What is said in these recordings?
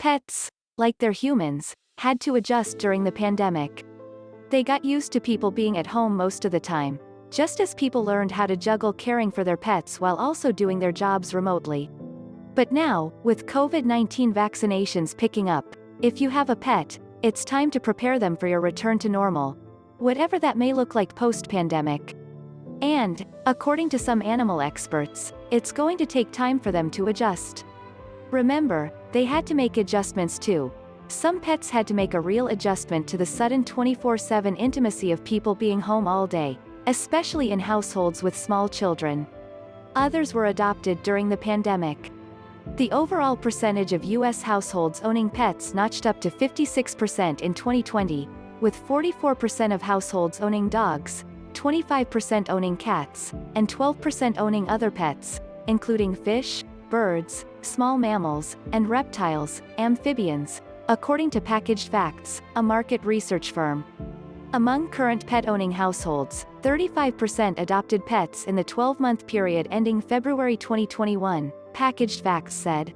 Pets, like their humans, had to adjust during the pandemic. They got used to people being at home most of the time, just as people learned how to juggle caring for their pets while also doing their jobs remotely. But now, with COVID-19 vaccinations picking up, if you have a pet, it's time to prepare them for your return to normal, whatever that may look like post-pandemic. And, according to some animal experts, it's going to take time for them to adjust. Remember, they had to make adjustments too. Some pets had to make a real adjustment to the sudden 24/7 intimacy of people being home all day, especially in households with small children. Others were adopted during the pandemic. The overall percentage of U.S. households owning pets notched up to 56% in 2020, with 44% of households owning dogs, 25% owning cats, and 12% owning other pets, including fish, birds, small mammals, and reptiles, amphibians, according to Packaged Facts, a market research firm. Among current pet-owning households, 35% adopted pets in the 12-month period ending February 2021, Packaged Facts said.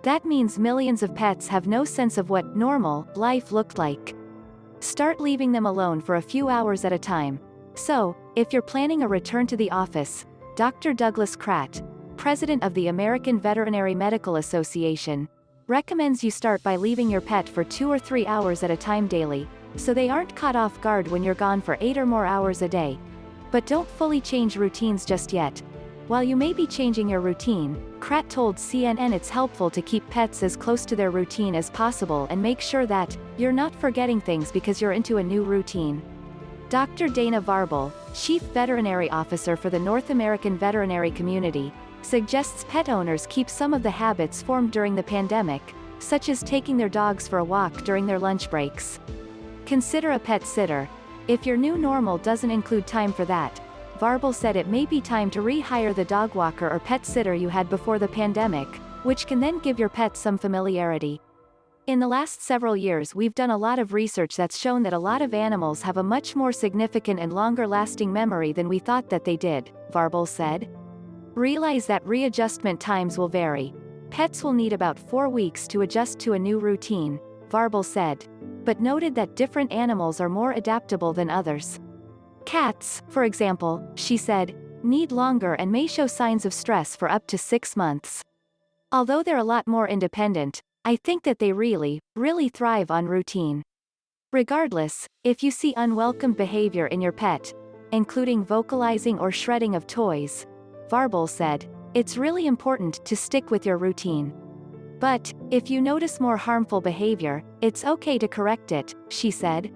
That means millions of pets have no sense of what normal life looked like. Start leaving them alone for a few hours at a time. So, if you're planning a return to the office, Dr. Douglas Kratt, president of the American Veterinary Medical Association, recommends you start by leaving your pet for 2 or 3 hours at a time daily, so they aren't caught off guard when you're gone for 8 or more hours a day. But don't fully change routines just yet. While you may be changing your routine, Kratt told CNN it's helpful to keep pets as close to their routine as possible and make sure that you're not forgetting things because you're into a new routine. Dr. Dana Varble, Chief Veterinary Officer for the North American Veterinary Community, suggests pet owners keep some of the habits formed during the pandemic, such as taking their dogs for a walk during their lunch breaks. Consider a pet sitter. If your new normal doesn't include time for that, Varble said it may be time to rehire the dog walker or pet sitter you had before the pandemic, which can then give your pet some familiarity. In the last several years we've done a lot of research that's shown that a lot of animals have a much more significant and longer-lasting memory than we thought that they did, Varble said. Realize that readjustment times will vary. Pets will need about 4 weeks to adjust to a new routine, Varble said, but noted that different animals are more adaptable than others. Cats, for example, she said, need longer and may show signs of stress for up to 6 months. Although they're a lot more independent, I think that they really thrive on routine. Regardless, if you see unwelcome behavior in your pet, including vocalizing or shredding of toys, Varble said, it's really important to stick with your routine. But, if you notice more harmful behavior, it's okay to correct it, she said.